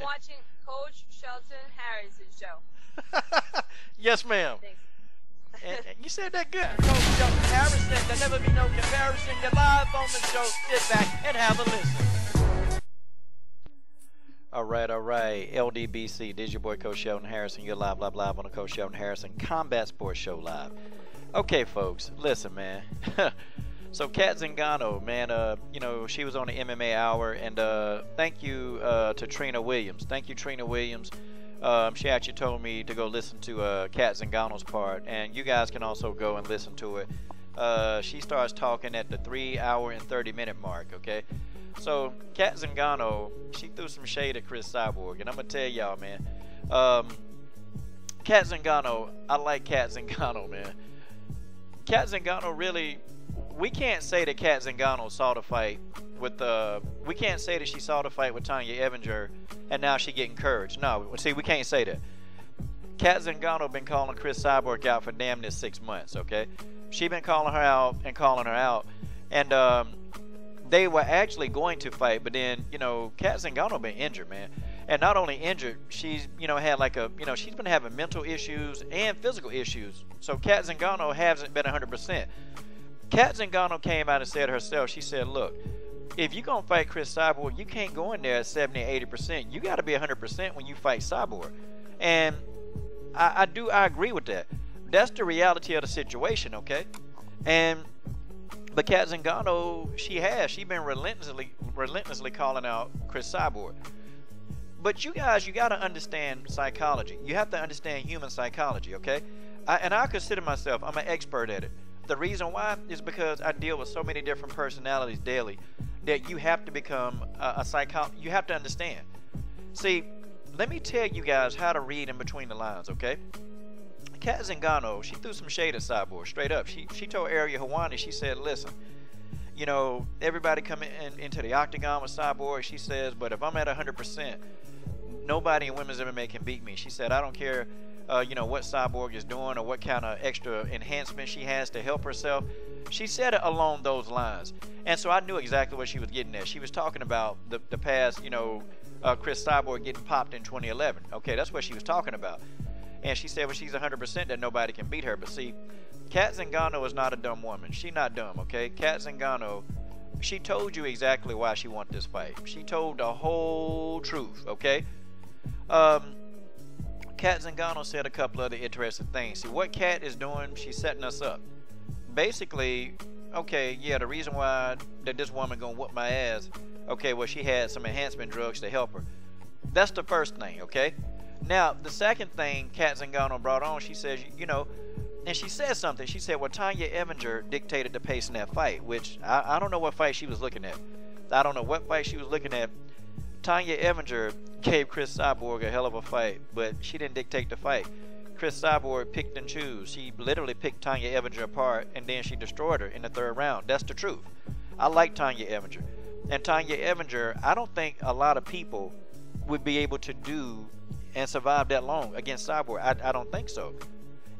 watching Coach Shelton Harris's show. Yes, ma'am. Thanks. And you said that good. Coach Shelton Harrison, there'll never be no comparison. You're live on the show. Sit back and have a listen. All right. LDBC, this is your boy Coach Shelton Harrison. You're live on the Coach Shelton Harrison Combat Sports Show live. Okay, folks, listen, man. So Kat Zingano, man, you know, she was on the MMA Hour, and thank you to Trina Williams. Thank you, Trina Williams. She actually told me to go listen to Kat Zingano's part, and you guys can also go and listen to it. She starts talking at the 3 hour and 30-minute mark, okay? So Kat Zingano, she threw some shade at Cris Cyborg, and I'm going to tell y'all, man. Kat Zingano, I like Kat Zingano, man. Kat Zingano really... We can't say that Kat Zingano saw the fight with we can't say that she saw the fight with Tanya Evinger and now she getting encouraged. No, see, we can't say that. Kat Zingano been calling Cris Cyborg out for damn near 6 months, okay? She been calling her out, and they were actually going to fight, but then, you know, Kat Zingano been injured, man. And not only injured, she's, you know, had like she's been having mental issues and physical issues. So Kat Zingano hasn't been 100%. Kat Zingano came out and said herself, she said, look, if you're going to fight Cris Cyborg, you can't go in there at 70, 80%. You got to be 100% when you fight Cyborg. And I agree with that. That's the reality of the situation, okay? But Kat Zingano, she been relentlessly calling out Cris Cyborg. But you guys, you got to understand psychology. You have to understand human psychology, okay? I consider myself, I'm an expert at it. The reason why is because I deal with so many different personalities daily that you have to become a psychologist. You have to understand. See, let me tell you guys how to read in between the lines, okay? Kat Zingano, she threw some shade at Cyborg, straight up. She told Ariel Helwani, she said, listen, you know, everybody come into the octagon with Cyborg, she says, but if I'm at 100%, nobody in women's MMA can beat me. She said, I don't care you know, what Cyborg is doing or what kind of extra enhancement she has to help herself. She said it along those lines. And so I knew exactly what she was getting at. She was talking about the past, you know, Cris Cyborg getting popped in 2011. Okay, that's what she was talking about. And she said, well, she's 100% that nobody can beat her. But see, Kat Zingano is not a dumb woman. She's not dumb, okay? Kat Zingano, she told you exactly why she wanted this fight. She told the whole truth, okay? Kat Zingano said a couple other interesting things. See, what Kat is doing, she's setting us up. Basically, okay, yeah, the reason why that this woman gonna whoop my ass, okay, well, she had some enhancement drugs to help her. That's the first thing, okay? Now, the second thing Kat Zingano brought on, she says, you know, and she said something. She said, well, Tanya Evinger dictated the pace in that fight, which I don't know what fight she was looking at. I don't know what fight she was looking at. Tanya Evinger gave Cris Cyborg a hell of a fight, but she didn't dictate the fight. Cris Cyborg picked and chose. She literally picked Tanya Evinger apart, and then she destroyed her in the 3rd round. That's the truth. I like Tanya Evinger. And Tanya Evinger, I don't think a lot of people would be able to do and survive that long against Cyborg. I don't think so.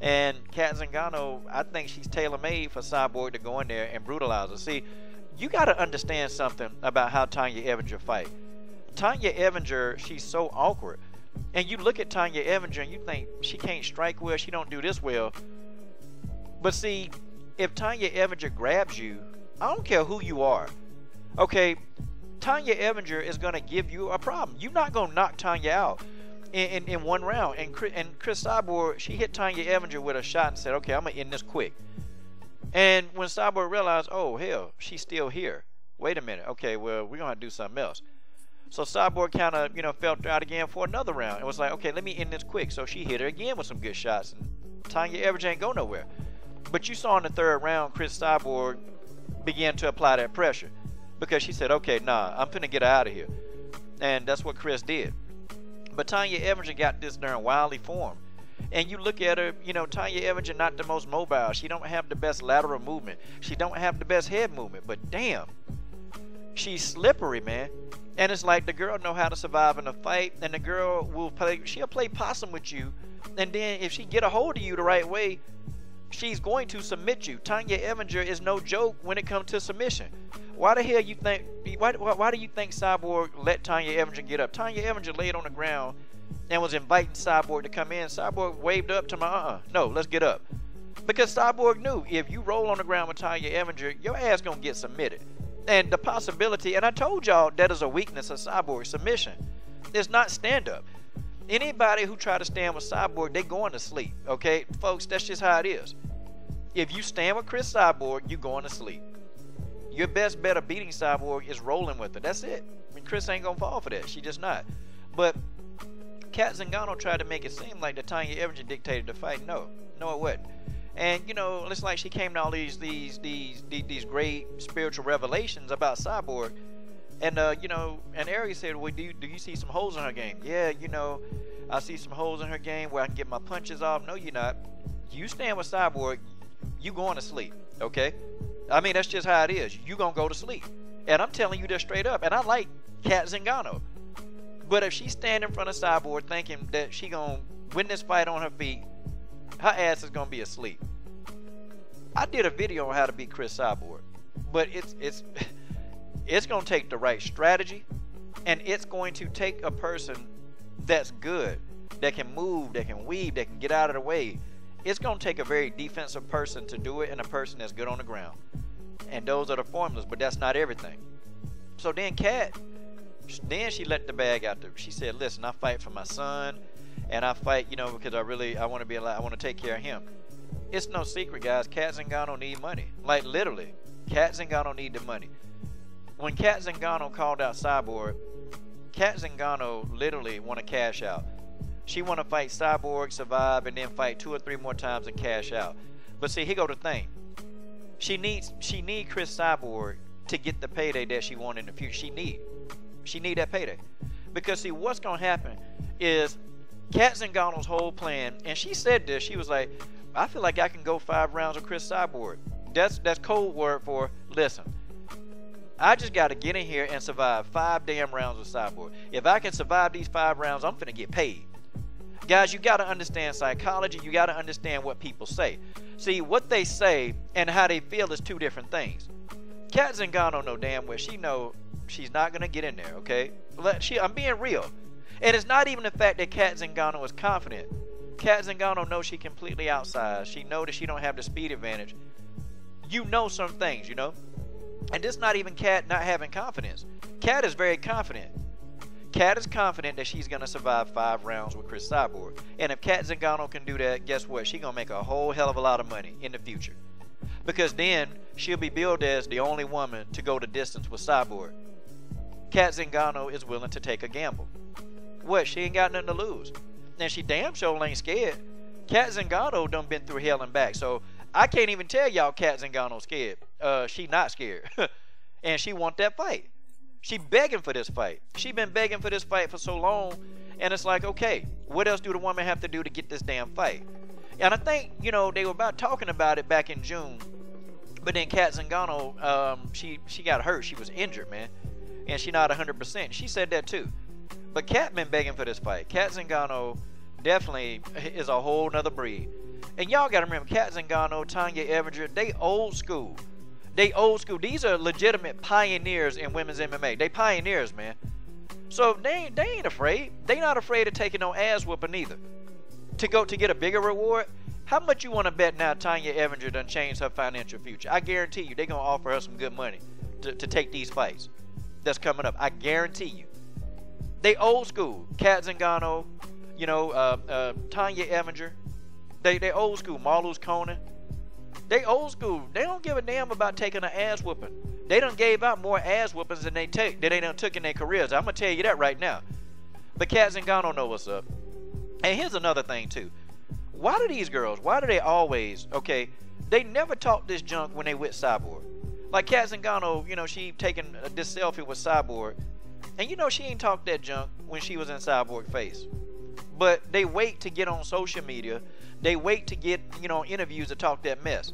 And Kat Zingano, I think she's tailor-made for Cyborg to go in there and brutalize her. See, you got to understand something about how Tanya Evinger fight. Tanya Evinger, she's so awkward. And you look at Tanya Evinger and you think she can't strike well, she don't do this well. But see, if Tanya Evinger grabs you, I don't care who you are. Okay, Tanya Evinger is going to give you a problem. You're not going to knock Tanya out in one round. And Cris Cyborg, she hit Tanya Evinger with a shot and said, okay, I'm going to end this quick. And when Cyborg realized, oh, hell, she's still here. Wait a minute. Okay, well, we're going to have to do something else. So Cyborg kind of, you know, felt her out again for another round. It was like, okay, let me end this quick. So she hit her again with some good shots. And Tanya Evinger ain't go nowhere. But you saw in the 3rd round, Cris Cyborg began to apply that pressure. Because she said, okay, nah, I'm finna get her out of here. And that's what Cris did. But Tanya Evinger got this darn wildly formed. And you look at her, you know, Tanya Evinger not the most mobile. She don't have the best lateral movement. She don't have the best head movement. But damn, she's slippery, man. And it's like the girl know how to survive in a fight, and the girl will play, she'll play possum with you, and then if she get a hold of you the right way, she's going to submit you. Tanya Evinger is no joke when it comes to submission. Why the hell you think? Why do you think Cyborg let Tanya Evinger get up? Tanya Evinger laid on the ground and was inviting Cyborg to come in. Cyborg waved up to my no, let's get up. Because Cyborg knew if you roll on the ground with Tanya Evinger, your ass gonna get submitted. And the possibility, and I told y'all that is a weakness of Cyborg, submission. It's not stand up. Anybody who try to stand with Cyborg, they going to sleep. Okay, folks, that's just how it is. If you stand with Cris Cyborg, you going to sleep. Your best bet of beating Cyborg is rolling with her. That's it. I mean, Cris ain't gonna fall for that. She just not. But Cat Zingano tried to make it seem like the Tanya Evinger dictated the fight. No, it wasn't. And you know, it's like she came to all these great spiritual revelations about Cyborg, and you know, and Aries said, "Well, do you see some holes in her game?" Yeah, you know, I see some holes in her game where I can get my punches off. No, you're not. You stand with Cyborg, you going to sleep. Okay, I mean that's just how it is. You gonna go to sleep, and I'm telling you that straight up. And I like Cat Zingano, but if she stand in front of Cyborg thinking that she gonna win this fight on her feet, her ass is gonna be asleep. I did a video on how to beat Cris Cyborg, but it's gonna take the right strategy, and it's going to take a person that's good, that can move, that can weave, that can get out of the way. It's gonna take a very defensive person to do it, and a person that's good on the ground. And those are the formulas, but that's not everything. So then Cat, then she let the bag out there. She said, "Listen, I fight for my son. And I fight, you know, because I want to be alive. I want to take care of him." It's no secret, guys. Cat Zingano need money. Like, literally. Cat Zingano need the money. When Cat Zingano called out Cyborg, Cat Zingano literally want to cash out. She want to fight Cyborg, survive, and then fight 2 or 3 more times and cash out. But see, here go the thing. She need Cris Cyborg to get the payday that she want in the future. She need that payday. Because see, what's going to happen is Cat Zingano's whole plan, and she said this, she was like, "I feel like I can go 5 rounds with Cris Cyborg." That's code word for, listen, I just got to get in here and survive 5 damn rounds with Cyborg. If I can survive these 5 rounds, I'm finna get paid. Guys, you got to understand psychology. You got to understand what people say. See, what they say and how they feel is 2 different things. Cat Zingano know damn well she know she's not gonna get in there, okay? I'm being real. And it's not even the fact that Cat Zingano is confident. Cat Zingano knows she completely outside. She knows that she don't have the speed advantage. You know some things, you know? And this not even Cat not having confidence. Cat is very confident. Cat is confident that she's going to survive 5 rounds with Cris Cyborg. And if Cat Zingano can do that, guess what? She's going to make a whole hell of a lot of money in the future. Because then she'll be billed as the only woman to go the distance with Cyborg. Cat Zingano is willing to take a gamble. What? She ain't got nothing to lose. And she damn sure ain't scared. Cat Zingano done been through hell and back. So I can't even tell y'all Cat Zingano's scared. She not scared. And she want that fight. She begging for this fight. She been begging for this fight for so long. And it's like, okay, what else do the woman have to do to get this damn fight? And I think, you know, they were about talking about it back in June. But then Cat Zingano, she got hurt. She was injured, man. And she not 100%. She said that too. But Cat been begging for this fight. Cat Zingano definitely is a whole nother breed. And y'all got to remember, Cat Zingano, Tanya Evinger, they old school. They old school. These are legitimate pioneers in women's MMA. They pioneers, man. So they ain't afraid. They not afraid of taking no ass whooping either. To get a bigger reward, how much you want to bet now Tanya Evinger done changed her financial future? I guarantee you, they're going to offer her some good money to take these fights that's coming up. I guarantee you. They old school. Cat Zingano, you know, Tanya Evinger. They old school. Marloes Conan. They old school. They don't give a damn about taking an ass whooping. They done gave out more ass whoopings than they done took in their careers. I'm going to tell you that right now. But Cat Zingano know what's up. And here's another thing too. Why do these girls, why do they always, okay, they never talk this junk when they with Cyborg. Like Cat Zingano, you know, she taking this selfie with Cyborg. And you know she ain't talked that junk when she was in Cyborg face. But they wait to get on social media. They wait to get, you know, interviews to talk that mess.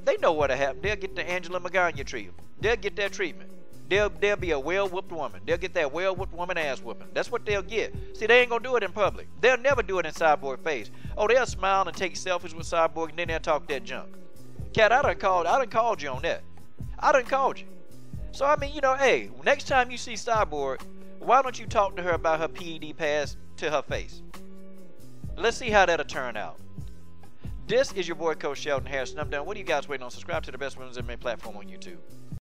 They know what'll happen. They'll get the Angela Magana treatment. They'll get that treatment. They'll be a well-whooped woman. They'll get that well-whooped woman ass whooping. That's what they'll get. See, they ain't gonna do it in public. They'll never do it in Cyborg face. Oh, they'll smile and take selfies with Cyborg and then they'll talk that junk. Cat, I done called you on that. I done called you. So I mean, you know, hey, next time you see Cyborg, why don't you talk to her about her PED pass to her face? Let's see how that'll turn out. This is your boy Coach Sheldon Harrison. I'm done. What are you guys waiting on? Subscribe to the best women's MMA platform on YouTube.